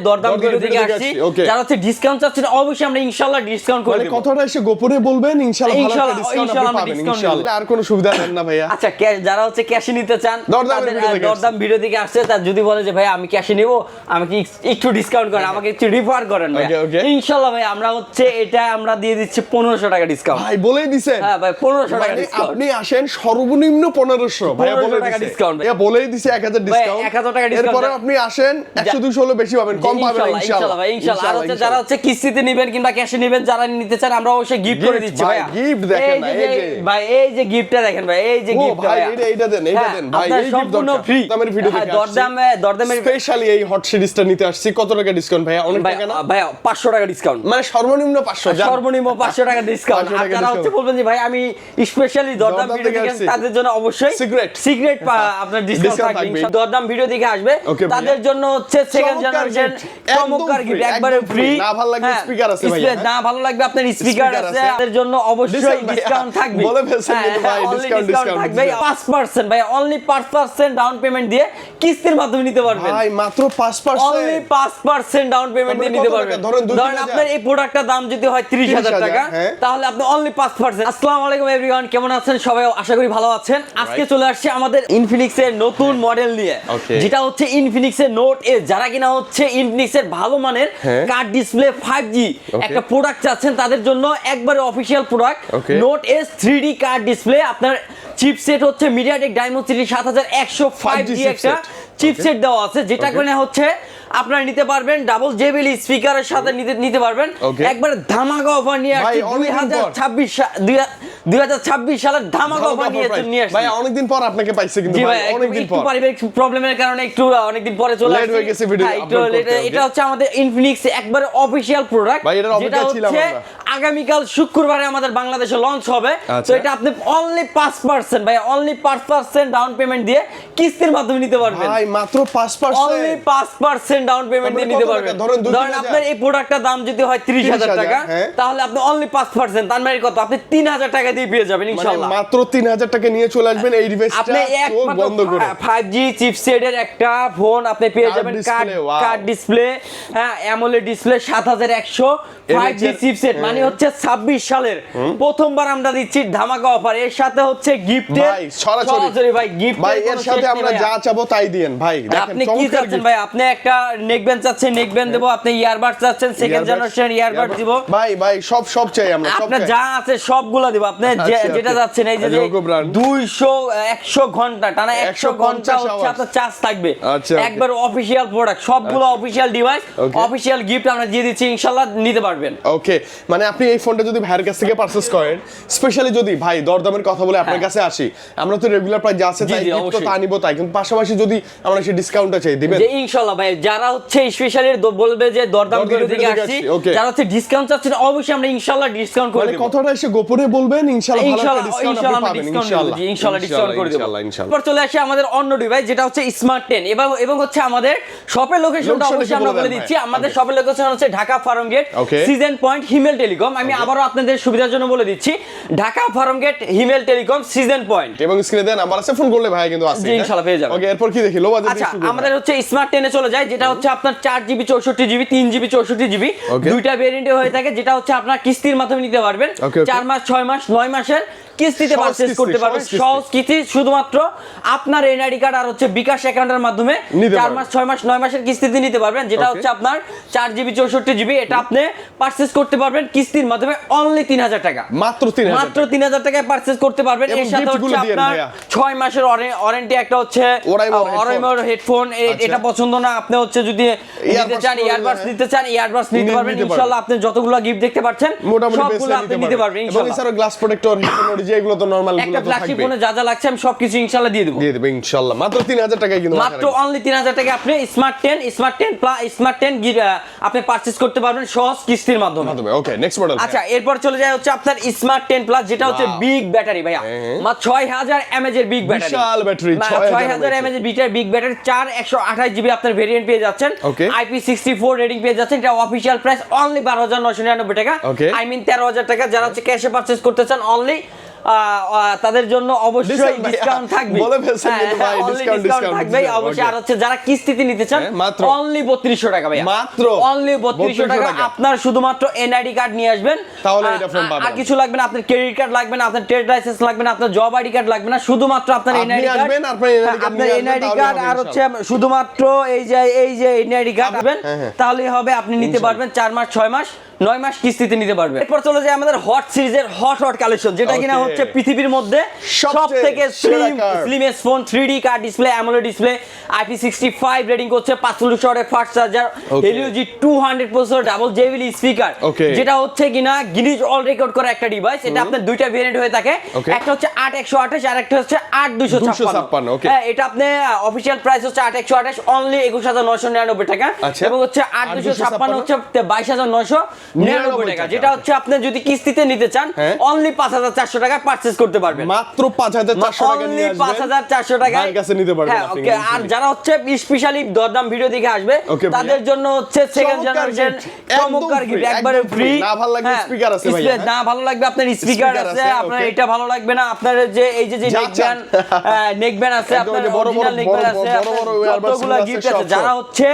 দরদাম ভিডিও থেকে আসছি, যারা হচ্ছে ডিসকাউন্ট চাচ্ছেন অবশ্যই আমরা ইনশাআল্লাহ ডিসকাউন্ট করে দেব। কথাটা এসে গোপনে বলবেন, ইনশাআল্লাহ ভালো একটা ডিসকাউন্ট আপনি পাবেন ইনশাআল্লাহ। আর কোনো সুবিধা দেন না ভাইয়া? আচ্ছা, যারা হচ্ছে ক্যাশে নিতে চান, দরদাম ভিডিও থেকে আসছে, তার যদি বলে যে ভাই আমি ক্যাশে নিব, আমাকে একটু ডিসকাউন্ট করেন, আমাকে একটু রিফার করেন ভাই, ইনশাআল্লাহ ভাই আমরা হচ্ছে এটা আমরা দিয়ে দিচ্ছি 1500 টাকা ডিসকাউন্ট। ভাই বলেই দিছেন? হ্যাঁ ভাই 1500 টাকা ডিসকাউন্ট। আপনি আসেন সর্বনিম্ন 1500 ভাইয়া বলে টাকা ডিসকাউন্ট। ভাইয়া বলেই দিছে 1000 ডিসকাউন্ট। 1000 টাকা ডিসকাউন্ট। এরপর আপনি আসেন 100 200 হলো বেশি পাবেন, কম পাবেন ইনশাআল্লাহ ভাই ইনশাআল্লাহ। আর হচ্ছে যারা হচ্ছে কিস্তিতে নেবেন কিংবা ক্যাশে নেবেন, যারা নিতে চান আমরা অবশ্যই গিফট করে দিচ্ছি ভাই। গিফট দেখেন না, এই যে ভাই এই যে গিফটটা দেখেন ভাই, এই যে গিফট ভাই এইটা দেন ভাই, এই গিফট সম্পূর্ণ ফ্রি। দামের ভিডিও দেখে দরদামের স্পেশালি এই হট সিরিজটা নিতে আসছি। কত টাকা ডিসকাউন্ট ভাইয়া? অনেক টাকা না ভাই, 500 টাকা ডিসকাউন্ট, মানে সর্বনিম্ন 500, সর্বনিম্ন 500 টাকা ডিসকাউন্ট। আর যারা হচ্ছে বলবেন যে ভাই আমি স্পেশালি দরদাম ভিডিও দেখে, তাদের জন্য অবশ্যই সিক্রেট আপনার ডিসকাউন্ট থাকবে। দরদাম ভিডিও দেখে আসবে তাদের জন্য হচ্ছে সেকেন্ড জেনারেশন চমৎকার গিফট, একবারে ফ্রি। না ভালো লাগবে স্পিকার আছে ভাইয়া, না ভালো লাগবে আপনার স্পিকার আছে, তাদের জন্য অবশ্যই ডিসকাউন্ট থাকবে। বলে ফেলছেন কিন্তু ভাই ডিসকাউন্ট থাকবে 5% ভাই, অনলি 5% ডাউন পেমেন্ট দিয়ে কিস্তির মাধ্যমে নিতে পারবেন ভাই, মাত্র 5%, অনলি 5% ডাউন পেমেন্ট দিয়ে নিতে পারবেন। ধরেন আপনার এই প্রোডাক্টটার দাম যদি হয় 30000 টাকা, তাহলে আপনি অনলি 5%। আসসালামু আলাইকুম এভরিওয়ান, কেমন আছেন সবাই? আশা করি ভালো আছেন। আজকে চলে আসছে আমাদের ইনফিনিক্স এর নতুন মডেল নিয়ে, যেটা হচ্ছে ইনফিনিক্স এর নোট এ। যারা কিনা হচ্ছে ইনফিনিক্স এর ভালো মানের কার্ড ডিসপ্লে 5G একটা প্রোডাক্ট চাচ্ছেন, তাদের জন্য একবারে official product note S 3D card display. আপনার চিপসেট হচ্ছে মিডিয়াটেক ডাইমেনসিটি 7100 5G একটা চিপসেট দেওয়া আছে, যেটা করে হচ্ছে আপনারা নিতে পারবেন ডাবল জেবিএল স্পিকারের সাথে নিতে পারবেন। একবারে ধামাকা অফার নিয়ে আসছে 2026 সালের ধামাকা অফার নিয়ে আসছে ভাই। অনেকদিন পর আপনাকে পাইছে কিন্তু ভাই, অনেকদিন পর পারিবারিক প্রবলেমের কারণে একটু অনেকদিন পরে চলে আসছে, লেট হয়ে গেছে ভিডিও আপলোড করতে। এটা হচ্ছে আমাদের ইনফিনিক্স একবারে অফিশিয়াল প্রোডাক্ট, যেটা হচ্ছে আগামীকাল শুক্রবারে আমাদের বাংলাদেশে লঞ্চ হবে। তো এটা আপনি অনলি 5% ভাই, অনলি 5% ডাউন পেমেন্ট দিয়ে কিস্তির মাধ্যমে নিতে পারবেন ভাই, মাত্র 5%, অনলি 5% ডাউন পেমেন্ট দিয়ে নিতে পারবেন। ধরেন আপনার এই প্রোডাক্টটার দাম যদি হয় 30000 টাকা, তাহলে আপনি অনলি 5%, তার মানে কত? আপনি 3000 টাকা দিয়ে পেয়ে যাবেন ইনশাআল্লাহ। মাত্র 3000 টাকা নিয়ে চলে আসবেন এই ডিভাইসটা চোখ বন্ধ করে। 5G চিপসেটের একটা ফোন আপনি পেয়ে যাবেন, কার্ড ডিসপ্লে, হ্যাঁ অ্যামোলেড ডিসপ্লে 7100 5G চিপসেট, মানে হচ্ছে 26 সালের প্রথমবার আমরা দিচ্ছি ধামাকা অফার। এর সাথে হচ্ছে গিফটের ভাই সরাসরি ভাই গিফট ভাই, এর সাথে আমরা যা চাবো তাই দেন ভাই। আপনি কি চাচ্ছেন ভাই? আপনি একটা নেকব্যান্ড চাচ্ছেন, নেকব্যান্ড দেব। আপনি ইয়ারবাডস চাচ্ছেন, সেকেন্ড জেনারেশন ইয়ারবাডস দিব ভাই সব চাই আমরা, সব আপনার যা আছে সবগুলা দিব। আপনি যেটা যাচ্ছেন, এই যে 200 100 ঘন্টা টানা 100 ঘন্টা হচ্ছে আপনার চার্জ থাকবে, একবার অফিশিয়াল প্রোডাক্ট, সবগুলো অফিশিয়াল ডিভাইস, অফিশিয়াল গিফট আমরা দিয়ে দিচ্ছি, ইনশাআল্লাহ নিতে পারবেন। ওকে, মানে আপনি এই ফোনটা যদি ভাইয়ের কাছ থেকে পারচেজ করেন, স্পেশালি যদি ভাই দরদামের কথা বলে আপনার কাছে আসি, আমরা তো রেগুলার প্রাইস যা আছে তাই গিফট তো তা নিব, তাই কিন্তু পাশাপাশি যদি আমরা সেই ডিসকাউন্টটা চাই দিবেন যে ইনশাআল্লাহ ভাই। যারা হচ্ছে স্পেশালি বলবে যে দরদাম ভিডিও থেকে আসছি, যারা হচ্ছে ডিসকাউন্ট চাচ্ছেন অবশ্যই আমরা ইনশাআল্লাহ ডিসকাউন্ট করে দেব। কথাটা এসে গোপনে বলবেন, ইনশাআল্লাহ ভালো একটা ডিসকাউন্ট আপনি পাবেন ইনশাআল্লাহ ডিসকাউন্ট করে দেব। এরপর চলে আসে আমাদের অন্য ডিভাইস, যেটা হচ্ছে স্মার্ট 10 এবং হচ্ছে আমাদের শপের লোকেশনটা অবশ্যই আমরা বলে দিচ্ছি। আমাদের শপের লোকেশন হচ্ছে Dhaka Farmgate Sezan point Himel telecom. আমি আবারও আপনাদের সুবিধার জন্য বলে দিচ্ছি, Dhaka Farmgate Himel telecom Sezan point, এবং স্ক্রিনে দেন নাম্বার আছে, ফোন করলে ভাই কিন্তু আছে ইনশাআল্লাহ পেয়ে যাবেন। ওকে, এরপর কি দেখি? Low budget. আচ্ছা, আমাদের হচ্ছে স্মার্ট 10 এ চলে যায়, যেটা হচ্ছে আপনার 4GB 64GB 3GB 64GB দুইটা ভেরিয়েন্টে হয়ে থাকে, যেটা হচ্ছে আপনার কিস্তির মাধ্যমে নিতে পারবেন। 4 মাস 6 মাস 9 মাসের কিস্তিতে পারচেজ করতে পারবেন, সহজ কিস্তি, শুধুমাত্র আপনার এনআইডি কার্ড আর হচ্ছে বিকাশ অ্যাকাউন্টের মাধ্যমে 4 মাস 6 মাস 9 মাসের কিস্তিতে নিতে পারবেন। যেটা হচ্ছে আপনার 4GB 64GB, এটা আপনি পারচেজ করতে পারবেন কিস্তির মাধ্যমে অনলি 3000 টাকা, মাত্র 3000 টাকায় পারচেজ করতে পারবেন। এর সাথে হচ্ছে আপনার 6 মাসের ওয়ারেন্টি, একটা হচ্ছে ওরাইমোর হেডফোন, এটা পছন্দ না আপনি হচ্ছে যদি নিতে চান, ইয়ারবাডস নিতে চান, ইয়ারবাডস নিতে পারবেন ইনশাআল্লাহ। আপনি যতগুলো গিফট দেখতে পাচ্ছেন সবগুলো আপনি নিতে পারবেন ইনশাআল্লাহ। এবং এছাড়াও গ্লাস প্রোটেক্টর, হেডফোন, যেগুলো তো নরমাল গুলো একটা ফ্ল্যাগশিপ ফোনে যা যা লাগছে আমি সবকিছু ইনশাআল্লাহ দিয়ে দেব ইনশাআল্লাহ। মাত্র 3000 টাকায় কিন্তু, মাত্র অনলি 3000 টাকায় আপনি স্মার্ট 10 প্লাস স্মার্ট 10 আপনি পারচেজ করতে পারবেন সহজ কিস্তির মাধ্যমে। ওকে, নেক্সট মডেল। আচ্ছা, এরপর চলে যায় হচ্ছে আপনার স্মার্ট 10 প্লাস, যেটা হচ্ছে বিগ ব্যাটারি ভাইয়া, মাত্র 6000 mAh এর বিগ ব্যাটারি, বিশাল ব্যাটারি, 6000 mAh এর বিগ ব্যাটারি, 4 128GB আপনার ভেরিয়েন্ট পেয়ে যাচ্ছেন, IP64 রেটিং পেয়ে যাচ্ছেন। এটা অফিশিয়াল প্রাইস অনলি 12999 টাকা, আই মিন 13000 টাকা। যারা হচ্ছে ক্যাশে পারচেজ করতে চান অনলি তাদের জন্য অবশ্যই ডিসকাউন্ট থাকবে, বলে ফেলছেন কিন্তু ভাই, ডিসকাউন্ট থাকবে অবশ্যই। আর হচ্ছে যারা কিস্তিতে নিতে চান অনলি 3200 টাকা ভাই, মাত্র অনলি 3200 টাকা। আপনার শুধুমাত্র এনআইডি কার্ড নিয়ে আসবেন, তাহলে এটা ফোন পাবেন। আর কিছু লাগবে না, আপনার ক্রেডিট কার্ড লাগবে না, আপনার ট্রেড লাইসেন্স লাগবে না, আপনার জব আইডি কার্ড লাগবে না, শুধুমাত্র আপনার এনআইডি কার্ড, আপনার এনআইডি কার্ড আর হচ্ছে শুধুমাত্র এই যে এনআইডি কার্ড আসবেন, তাহলেই হবে। আপনি নিতে পারবেন 4 মাস 6 মাস 9 মাস কিস্তিতে নিতে পারবেন। এরপর চলে যায় আমাদের হট সিরিজের হট কালেকশন, যেটা কিনা হচ্ছে পৃথিবীর মধ্যে সবথেকে slimmest phone, 3D card display, AMOLED display, IP65 rating করছে, 45 ওয়াটের fast charger, Helio G200 processor, double JBL speaker, যেটা হচ্ছে কিনা গিনিস ওয়ার্ল্ড রেকর্ড করা একটা ডিভাইস। এটা আপনার দুইটা ভেরিয়েন্ট হয়ে থাকে, একটা হচ্ছে 8128 আর একটা হচ্ছে 8256। হ্যাঁ, এটা আপনি অফিশিয়াল প্রাইস হচ্ছে 8128 অনলি 21999 টাকা, এবং হচ্ছে 8256 হচ্ছে 22999 টাকা, যেটা হচ্ছে আপনি যদি কিস্তিতে নিতে চান অনলি 5400 টাকা পারচেজ করতে পারবেন, মাত্র 5400 টাকা নিয়ে আসবেন, 5400 টাকা ভাইয়ের কাছে নিতে পারবেন আপনি। আর যারা হচ্ছে স্পেশালি দরদাম ভিডিও দেখে আসবে তাদের জন্য হচ্ছে সেকেন্ড জেনারেশন চমৎকার গিফট, একবারে ফ্রি। না ভালো লাগবে স্পিকার আছে ভাই, না ভালো লাগবে আপনার স্পিকার আছে, আপনার এটা ভালো লাগবে না, আপনার যে এই যে নেকব্যান্ড আছে, আপনার অরিজিনাল নেকব্যান্ড আছে, যতগুলো গিফট আছে। যারা হচ্ছে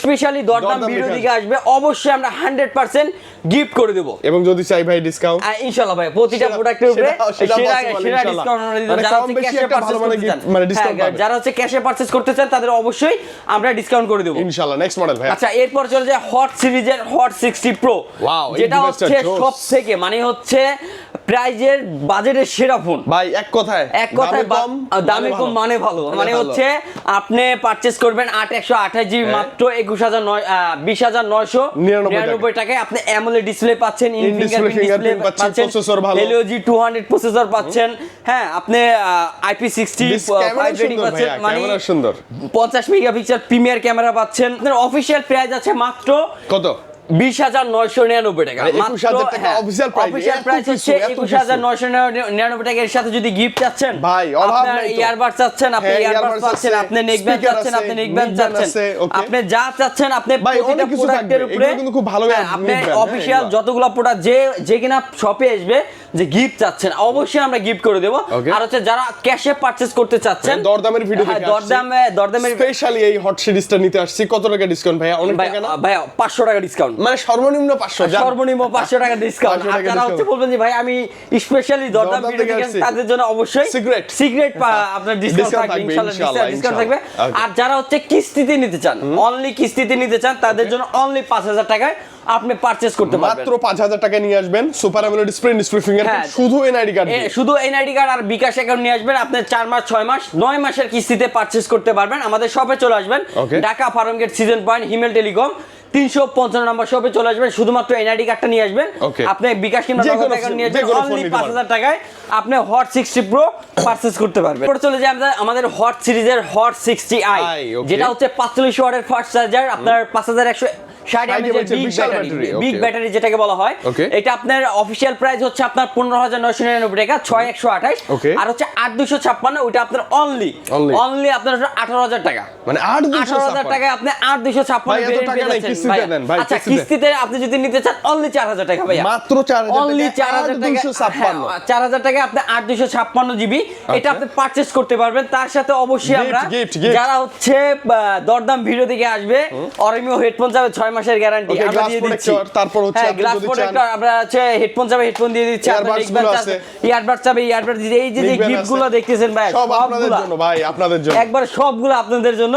স্পেশালি দরদাম ভিডিও দিকে আসবে অবশ্যই আমরা 100% গিফট করে দেব, এবং যদি চাই ভাই ডিসকাউন্ট ইনশাআল্লাহ ভাই প্রতিটা প্রোডাক্টের উপরে সেরা ডিসকাউন্ট আমরা দিব। যারা হচ্ছে ক্যাশে পারচেজ করতে চান, যারা হচ্ছে ক্যাশে পারচেজ করতে চান তাদের অবশ্যই আমরা ডিসকাউন্ট করে দেব ইনশাআল্লাহ। নেক্সট মডেল ভাই। আচ্ছা, এরপর চলে যায় হট সিরিজের হট 60 প্রো, যেটা হচ্ছে সবথেকে মানে হচ্ছে প্রাইজের বাজেটের সেরা ফোন ভাই। এক কথায় দামে কম মানে ভালো, মানে হচ্ছে আপনি পারচেজ করবেন 8128 জিবি মাত্র 20999 টাকায়। আপনি অ্যামোলেড ডিসপ্লে পাচ্ছেন, ফিঙ্গারপ্রিন্ট ডিসপ্লে পাচ্ছেন, Helio G200 প্রসেসর পাচ্ছেন, হ্যাঁ আপনি IP65 রেটিং পাচ্ছেন, মানে সুন্দর 50 মেগাপিক্সেল প্রিমিয়ার ক্যামেরা পাচ্ছেন। আপনার অফিশিয়াল প্রাইস আছে মাত্র কত? 20999 টাকা, অফিশিয়াল প্রাইস হচ্ছে 21999 টাকা। এর সাথে যদি গিফট চাচ্ছেন ভাই, আপনার ইয়ারবাডস চাচ্ছেন, আপনি ইয়ারবাডস পাচ্ছেন, আপনি নেকব্যান্ড চাচ্ছেন, আপনি নেকব্যান্ড চাচ্ছেন, আপনি যা চাচ্ছেন, আপনি প্রতিটা প্রোডাক্টের উপরে কিন্তু খুব ভালো আপনি অফিশিয়াল যতগুলো প্রোডাক্ট যে কিনা শপে আসবে যে গিফট চাচ্ছেন অবশ্যই আমরা গিফট করে দেব। আর হচ্ছে যারা ক্যাশে পারচেজ করতে চাচ্ছেন, দরদামের ভিডিও দেখে দরদামের স্পেশালি এই হট সিরিজটা নিতে আসছি, কত টাকা ডিসকাউন্ট ভাই? অনেক টাকা না ভাই, 500 টাকা ডিসকাউন্ট, মানে সর্বনিম্ন 500 টাকা ডিসকাউন্ট। আর যারা হচ্ছে বলবেন যে ভাই আমি স্পেশালি দরদাম ভিডিও দেখে, তাদের জন্য অবশ্যই সিক্রেট আপনার ডিসকাউন্ট থাকবে ইনশাআল্লাহ, ডিসকাউন্ট থাকবে। আর যারা হচ্ছে কিস্তিতে নিতে চান, অনলি কিস্তিতে নিতে চান, তাদের জন্য অনলি 5000 টাকায় আপনি পারচেজ করতে পারবেন। মাত্র 5000 টাকা নিয়ে আসবেন, সুপার অ্যামোলেড ডিসপ্লে ফিঙ্গারপ্রিন্ট, শুধু এনআইডি কার্ড, শুধু এনআইডি কার্ড আর বিকাশ অ্যাকাউন্ট নিয়ে আসবেন। আপনি 4 মাস 6 মাস 9 মাসের কিস্তিতে পারচেজ করতে পারবেন। আমাদের শপে চলে আসবেন, ঢাকা ফার্মগেট সিজন পয়েন্ট হিমেল টেলিকম 355 নম্বর শপে চলে আসবেন, শুধুমাত্র এনআইডি কার্ডটা নিয়ে আসবেন। আপনি বিকাশ কিংবা নগদ অ্যাকাউন্ট নিয়ে আসবেন, অনলি 5000 টাকায় আপনি হট 60 প্রো পারচেজ করতে পারবেন। এরপর চলে যায় আমাদের হট সিরিজের হট 60i, যেটা হচ্ছে 45 ওয়াটের ফাস্ট চার্জার, আপনার 5160 বিগ ব্যাটারি যেটাকে বলা হয়। এটা আপনার অফিশিয়াল প্রাইস হচ্ছে আপনার 15999 টাকা, 6128, আর হচ্ছে 8256 ওটা আপনার অনলি আপনার 18000 টাকা, মানে 18000 টাকায় আপনি 8256 ভেরিয়েন্ট পেয়ে যাচ্ছেন ভাই। আচ্ছা, কিস্তিতে আপনি যদি নিতে চান অনলি 4000 টাকা ভাই, মাত্র 4000 অনলি 4000 টাকা, 4000 টাকায় আপনি 8256 জিবি এটা আপনি পারচেজ করতে পারবেন। তার সাথে অবশ্যই আমরা যারা হচ্ছে দরদাম ভিডিও দেখে আসবে, অরিমিও হেডফোন যাবে 6 মাসের গ্যারান্টি আমরা দিয়ে দিচ্ছি। তারপর হচ্ছে গ্লাস প্রোটেক্টর আমরা হচ্ছে হেডফোন যাবে হেডফোন দিয়ে দিচ্ছি, আপনার ইয়ারবাডস যাবে ইয়ারবাড দিয়ে। এই যে গিফটগুলো দেখতেছেন ভাই, সব আপনাদের জন্য ভাই, আপনাদের জন্য একবার সবগুলো আপনাদের জন্য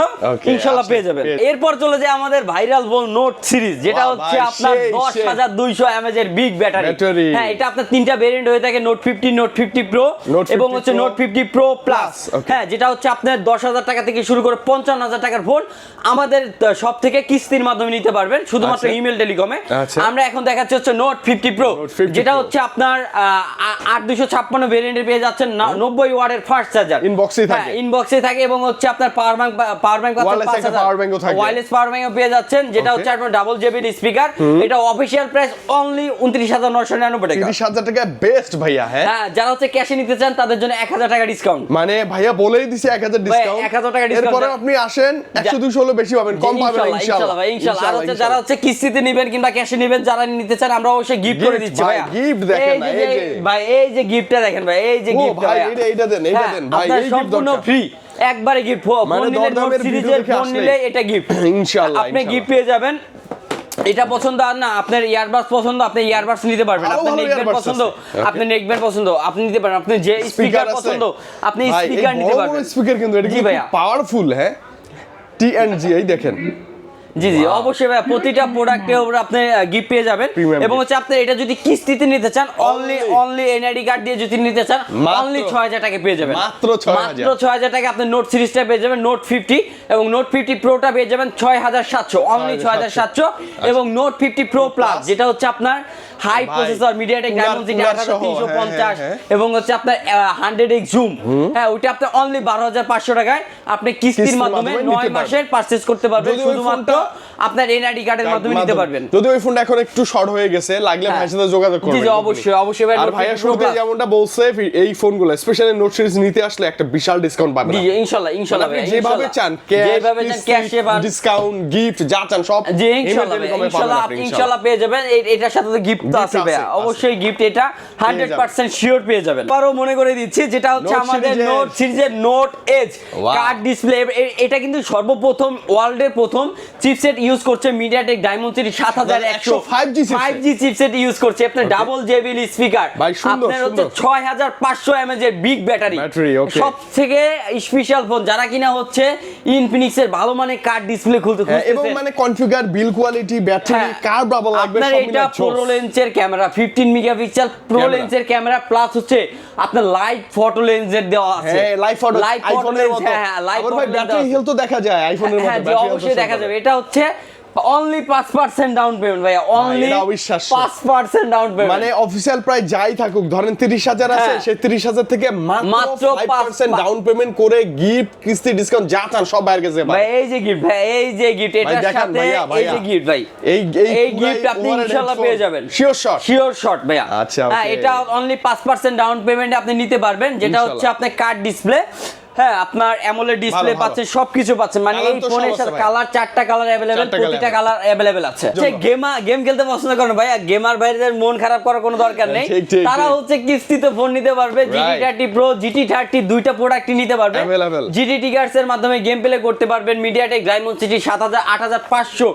ইনশাআল্লাহ পেয়ে যাবেন। এরপর চলে যায় আমাদের ভাইরাল বল নোট সিরিজ, যেটা হচ্ছে আপনার 10200 mAh এর বিগ ব্যাটারি। হ্যাঁ, এটা আপনার তিনটা ভেরিয়েন্ট হয়ে থাকে, নোট 50, নোট 50 প্রো এবং হচ্ছে নোট 50 প্রো প্লাস। হ্যাঁ, যেটা হচ্ছে আপনার 10000 টাকা থেকে শুরু করে 55000 টাকার ফোন আমাদের সব থেকে কিস্তির মাধ্যমে নিতে পারবেন, শুধুমাত্র ইমেল টেলিকমে। আমরা এখন দেখাচ্ছি হচ্ছে নোট 50 প্রো, যেটা হচ্ছে আপনার 8256 ভেরিয়েন্টে পেয়ে যাচ্ছেন 90 ওয়াটের ফাস্ট চার্জার, ইনবক্সে থাকে এবং হচ্ছে আপনার পাওয়ার ব্যাংক পাচ্ছেন, ওয়্যারলেস পাওয়ার ব্যাংকও পেয়ে যাচ্ছেন, যেটা হচ্ছে 1.4 ডাবল জেবিএল স্পিকার, এটা অফিশিয়াল প্রাইস অনলি 29,999 টাকা। 30,000 টাকা বেস্ট ভাইয়া। হ্যাঁ, যারা হচ্ছে ক্যাশে নিতে চান তাদের জন্য 1,000 টাকা ডিসকাউন্ট। মানে ভাইয়া বলেই দিছে 1,000 ডিসকাউন্ট, 1,000 টাকা ডিসকাউন্ট। এরপরে আপনি আসেন 100-200 হলো বেশি পাবেন, কম পাবেন ইনশাআল্লাহ ভাই, ইনশাআল্লাহ। আর হচ্ছে যারা হচ্ছে কিস্তিতে নেবেন কিংবা ক্যাশে নেবেন, যারা নিতে চান আমরা অবশ্যই গিফট করে দিচ্ছি ভাই। গিফট দেখেন না, এই যে ভাই, এই যে গিফটটা দেখেন ভাই, এই যে গিফট ভাই, এইটা দেন ভাই, এই গিফট সম্পূর্ণ ফ্রি, একবারে গিফট। ফোন নিলে নোট সিরিজের ফোন নিলে এটা গিফট ইনশাআল্লাহ, আপনি গিফট পেয়ে যাবেন। এটা পছন্দ আর না আপনার ইয়ারবাডস পছন্দ, আপনি ইয়ারবাডস নিতে পারবেন। আপনার নেকব্যান্ড পছন্দ, আপনি নেকব্যান্ড পছন্দ, আপনি নিতে পারেন। আপনি যে স্পিকার পছন্দ, আপনি স্পিকার নিতে পারবেন। স্পিকার কিন্তু এটা খুব পাওয়ারফুল। হ্যাঁ, টি&জি এই দেখেন। জি জি, অবশ্যই ভাই, প্রতিটা প্রোডাক্টের উপর আপনি গিফট পেয়ে যাবেন। এবং হচ্ছে আপনি এটা যদি কিস্তিতে নিতে চান, অনলি এনআইডি কার্ড দিয়ে যদি নিতে চান, অনলি 6,000 টাকা পেয়ে যাবেন। মাত্র 6,000 টাকা আপনি নোট সিরিজটা পেয়ে যাবেন, নোট 50 এবং নোট 50 প্রোটা পেয়ে যাবেন 6,700, অনলি 6,700। এবং নোট 50 প্রো প্লাস, যেটা হচ্ছে আপনার হাই প্রসেসর মিডিয়াটেক ডায়মন্ডসিটি 8350 এবং হচ্ছে আপনার 100x জুম। হ্যাঁ, ওটা আপনি অনলি 12,500 টাকায় আপনি কিস্তির মাধ্যমে 9 মাসের পারচেজ করতে পারবেন, শুধুমাত্র আপনার এনআইডি কার্ডের মাধ্যমে নিতে পারবেন। যদি ওই ফোনটা এখন একটু শর্ট হয়ে গেছে, লাগলে ভাইয়ের সাথে যোগাযোগ করবেন। জি অবশ্যই অবশ্যই ভাই। আর ভাইয়া শুরুতে যেমনটা বলছে, এই ফোনগুলো স্পেশালি নোট সিরিজ নিতে আসলে একটা বিশাল ডিসকাউন্ট পাবেন। জি ইনশাআল্লাহ, ইনশাআল্লাহ ভাই, যেভাবে চান ক্যাশে পান, ডিসকাউন্ট, গিফট যা চান সব। জি ইনশাআল্লাহ, ইনশাআল্লাহ পেয়ে যাবেন। এটার সাথে তো গিফট আছে ভাই, অবশ্যই গিফট এটা 100% শিওর পেয়ে যাবেন। আরো মনে করে দিচ্ছি, যেটা হচ্ছে আমাদের নোট সিরিজের নোট এজ কার্ড ডিসপ্লে। এটা কিন্তু সর্বপ্রথম ওয়ার্ল্ডের প্রথম চিপসেট ইউজ করছে মিডিয়াটেক ডায়মন্ডসিটি 7100 5G চিপসেট ইউজ করছে। আপনার ডাবল জেবিএল স্পিকার, আপনার হচ্ছে 6500 mAh এর বিগ ব্যাটারি, সবথেকে স্পেশাল ফোন। যারা কিনা হচ্ছে ইনফিনিক্স এর ভালো মানের কার্ড ডিসপ্লে খুলতে খুঁজতেছেন এবং মানে কনফিগার, বিল কোয়ালিটি, ব্যাটারি, কার্ড বাবল লাগবে সব মিলে। এটা প্রো লেন্সের ক্যামেরা, 15 মেগাপিক্সেল প্রো লেন্সের ক্যামেরা, প্লাস হচ্ছে আপনার লাইভ ফটো লেন্সের দেওয়া আছে। হ্যাঁ, লাইভ ফটো, আইফোনের মতো। হ্যাঁ, লাইভ ফটো, ব্যাটারি হেলথ তো দেখা যায় আইফোনের মতো। হ্যাঁ, অবশ্যই দেখা যাবে। এটা হচ্ছে অনলি 5% ডাউন পেমেন্ট ভাই, অনলি 5% ডাউন পেমেন্ট। মানে অফিশিয়াল প্রাইস যাই থাকুক, ধরেন 30,000 আছে, সেই 30,000 থেকে মাত্র 5% ডাউন পেমেন্ট করে গিফট, কিস্তি, ডিসকাউন্ট যা চান সব বাইরে গেছে ভাই। এই যে গিফট ভাই, এই যে গিফট, এটার সাথে এই যে গিফট ভাই, এই গিফট আপনি ইনশাআল্লাহ পেয়ে যাবেন। শিওর শট ভাইয়া। আচ্ছা, হ্যাঁ, এটা অনলি 5% ডাউন পেমেন্টে আপনি নিতে পারবেন, যেটা হচ্ছে আপনার কার্ড ডিসপ্লে। হ্যাঁ, আপনার অ্যামোলেড ডিসপ্লে পাচ্ছেন, সবকিছু পাচ্ছেন। মানে এই ফোনের সাথে কালার 4টা কালার अवेलेबल, প্রতিটা কালার अवेलेबल আছে। যে গেম খেলতে পছন্দ করেন ভাই, গেমার ভাইদের মন খারাপ করার কোনো দরকার নেই। তারা হচ্ছে কিস্তিতে ফোন নিতে পারবে। GT30 Pro, GT30 দুইটা প্রোডাক্টই নিতে পারবে। GT Tigers এর মাধ্যমে গেম প্লে করতে পারবেন। MediaTek Dimensity 7000 8500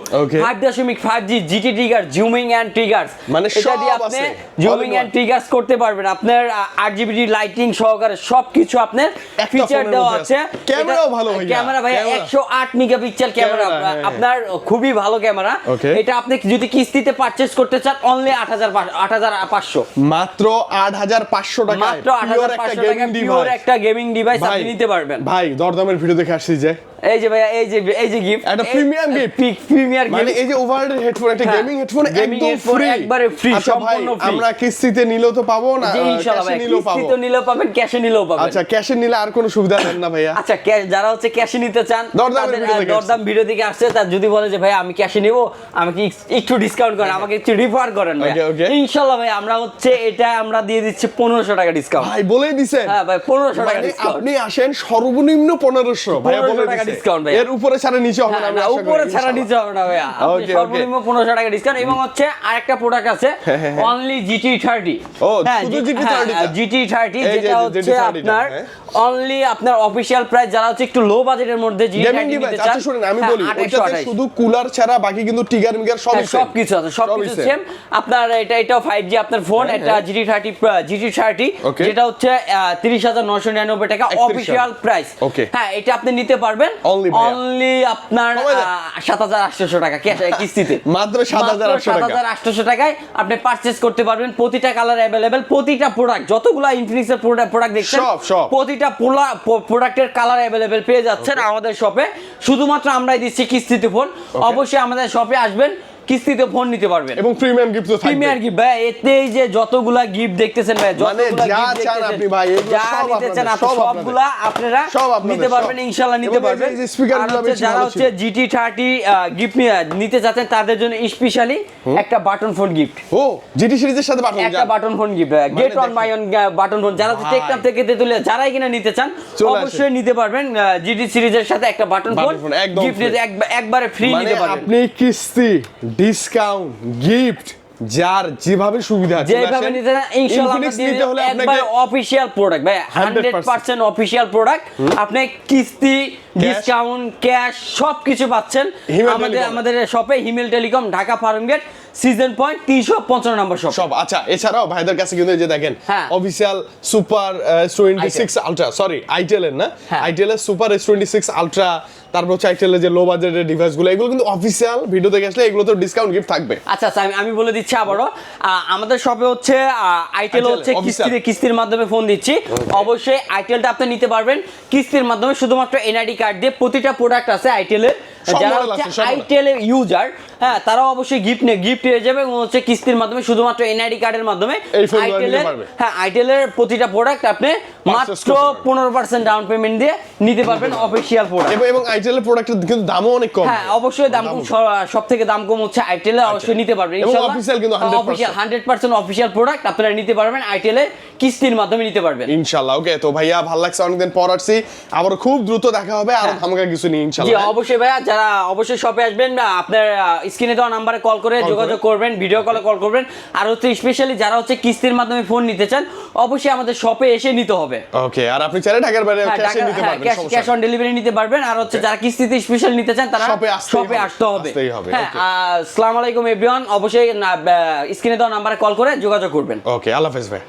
5.5G GT Tigers zooming and triggers, মানে এটা দিয়ে আপনি জুমিং এন্ড ট্রিগার্স করতে পারবেন। আপনার 8GB লাইটিং সহকারে সবকিছু আপনার ফিচার দেওয়া আছে। ক্যামেরাও ভালো ভাই, ক্যামেরা ভাই 108 মেগাপিক্সেল ক্যামেরা, আপনার খুবই ভালো ক্যামেরা। এটা আপনি যদি কিস্তিতে পারচেজ করতে চান, অনলি 8500, মাত্র 8500 টাকা, মাত্র 8500 টাকা পিওর একটা গেমিং ডিভাইস আপনি নিতে পারবেন। ভাই দরদামের ভিডিও দেখে আসছি যে এই যে ভাই, এই যে গিফট, একটা প্রিমিয়াম গিফট, প্রিমিয়ার গিফট। মানে এই যে ওভারহেড হেডফোন, একটা গেমিং হেডফোন একদম ফ্রি, একবারে ফ্রি, সম্পূর্ণ ফ্রি। আমরা কিস্তিতে নিলেও তো পাবো না, ইনশাআল্লাহ নিলেও পাবো, কিস্তিতে নিলেও পাবেন, ক্যাশে নিলেও পাবেন। আচ্ছা, ক্যাশে নিলে আর কোনো সুবিধা দেন না ভাইয়া? আচ্ছা, যারা হচ্ছে ক্যাশে নিতে চান, দরদাম ভিডিও থেকে আসছে, তার যদি বলে যে ভাই আমি ক্যাশে নিব, আমাকে একটু ডিসকাউন্ট করেন, আমাকে একটু রিফার করেন ভাই, ইনশাআল্লাহ ভাই আমরা হচ্ছে এটা আমরা দিয়ে দিচ্ছি 1500 টাকা ডিসকাউন্ট। ভাই বলেই দিছেন? হ্যাঁ ভাই, 1500 টাকা ডিসকাউন্ট। আপনি আসেন সর্বনিম্ন 1500 ভাইয়া বলে টাকা দিছেন ডিসকাউন্ট ভাই। এর উপরে ছাড়া নিচে হবে না, আমি আশা করি। উপরে ছাড়া নিচে হবে না ভাইয়া, আপনি সর্বনিম্ন 1500 টাকা ডিসকাউন্ট। এবং হচ্ছে আরেকটা প্রোডাক্ট আছে অনলি GT30। ও, শুধু GT30, যেটা হচ্ছে আপনার অনলি আপনার অফিশিয়াল প্রাইস। যারা হচ্ছে একটু লো বাজেটের মধ্যে GT30 নিতে চান, আচ্ছা শুনেন আমি বলি, ওটাতে শুধু কুলার ছাড়া বাকি কিন্তু টিগার মিগার সবকিছু আছে, সবকিছু সেম। আপনার এটাও 5G আপনার ফোন, এটা GT30, যেটা হচ্ছে 30,999 টাকা অফিশিয়াল প্রাইস। হ্যাঁ, এটা আপনি নিতে পারবেন অনলি আপনার 7,800 টাকা কিস্তিতে, মাত্র 7,800 টাকায় আপনি পারচেজ করতে পারবেন। প্রতিটা কালার अवेलेबल, প্রতিটা প্রোডাক্ট, যতগুলো ইনফিনিক্স এর প্রোডাক্ট দেখছেন প্রতিটা প্রোডাক্টের কালার अवेलेबल পেয়ে যাচ্ছেন আমাদের শপে। শুধুমাত্র আমরাই দিচ্ছি কিস্তিতে ফোন। অবশ্যই আমাদের শপে আসবেন, কিস্তিতে ফোন নিতে পারবেন এবং প্রিমিয়াম গিফট তো থাকবে। প্রিমিয়াম গিফট ভাই, এতেই যে যতগুলা গিফট দেখতেছেন ভাই, যতগুলা যা গিফট চান আপনি ভাই, এগুলো যা সব নিতে চান আপনাদের, আপনি সবগুলা আপনারা নিতে পারবেন, ইনশাআল্লাহ নিতে পারবেন। এই যে স্পিকারগুলো আর হচ্ছে যারা হচ্ছে GT30 গিফট নিতে চাচ্ছেন তাদের জন্য স্পেশালি একটা বাটন ফোন গিফট। ও জিটি সিরিজের সাথে বাটন, একটা button phone gift, get on buy on button phone. যারা টেকনাফ থেকে তেতুলিয়া যারাই কিনা নিতে চান অবশ্যই নিতে পারবেন। জিটি সিরিজের সাথে একটা বাটন ফোন গিফট একবারে ফ্রি নিতে পারবেন। আপনি কিস্তি, ডিসকাউন্ট, গিফট যার যেভাবে সুবিধা আছে, যেভাবে নিতে চান ইনশাআল্লাহ নিতে হলে আপনাকে একবার অফিশিয়াল প্রোডাক্ট ভাই, 100% অফিশিয়াল প্রোডাক্ট। আপনি কিস্তি, ডিসকাউন্ট, ক্যাশ সবকিছু পাচ্ছেন আমাদের শপে, হিমেল টেলিকম, ঢাকা ফার্মগেট, সিজন পয়েন্ট, 355 নম্বর শপ। আচ্ছা, এছাড়াও ভাইদের কাছে কিন্তু এই যে দেখেন official super S26 ultra, sorry itel এর না, আইটেল এর সুপার S26 আলট্রা, তারপর হচ্ছে আইটেল এর যে লো বাজেটের ডিভাইস গুলো, এগুলো কিন্তু অফিশিয়াল ভিডিও দেখে আসলে এগুলো তো ডিসকাউন্ট গিফট থাকবে। আচ্ছা আমি বলে দিচ্ছি আবারও, আমাদের শপে হচ্ছে আইটেল হচ্ছে কিস্তির মাধ্যমে ফোন দিচ্ছি। অবশ্যই আইটেলটা আপনি নিতে পারবেন কিস্তির মাধ্যমে, শুধুমাত্র এনআইডি কার্ড দিয়ে। প্রতিটা প্রোডাক্ট আছে আইটেলের, যারা হচ্ছে আইটেলের ইউজার তারাও অবশ্যই গিফট পেয়ে যাবে, এবং হচ্ছে কিস্তির মাধ্যমে শুধুমাত্র এনআইডি কার্ডের মাধ্যমে আইটেলের প্রতিটা প্রোডাক্ট আপনি মাত্র 15% ডাউন পেমেন্ট দিয়ে নিতে পারবেন অফিশিয়াল প্রোডাক্ট। এবং আইটেলের প্রোডাক্টের কিন্তু দামও অনেক কম। অবশ্যই দাম কম, সবথেকে দাম কম হচ্ছে আইটেলের, অবশ্যই নিতে পারবেন ইনশাআল্লাহ। অফিশিয়াল কিন্তু 100% অফিশিয়াল প্রোডাক্ট আপনারা নিতে পারবেন আইটেলের কিস্তির মাধ্যমে নিতে পারবেন ইনশাআল্লাহ। ওকে, তো ভাইয়া ভালো লাগছে, অনেকদিন পর আসছি, আবার খুব দ্রুত দেখা হবে আর ধামাকা কিছু নিয়ে ইনশাআল্লাহ। জি অবশ্যই ভাইয়া, যারা অবশ্যই শপে আসবেন আপনার স্ক্রিনে দেওয়া নাম্বারে কল করে যোগাযোগ করবেন, ভিডিও কলে কল করবেন। আর হচ্ছে স্পেশালি যারা হচ্ছে কিস্তির মাধ্যমে ফোন নিতে চান অবশ্যই আমাদের শপে এসে নিতে হবে। ওকে, আর আপনি চাইলে ঢাকার বাইরে ক্যাশে নিতে পারবেন, ক্যাশ অন ডেলিভারি নিতে পারবেন। আর হচ্ছে যারা কিস্তিতে স্পেশাল নিতে চান তারা শপে আসতে হবে। হ্যাঁ, আসসালামু আলাইকুম এভরিওয়ান, অবশ্যই স্ক্রিনে দেওয়া নাম্বারে কল করে যোগাযোগ করবেন। ওকে, আল্লাহ হাফেজ ভাই।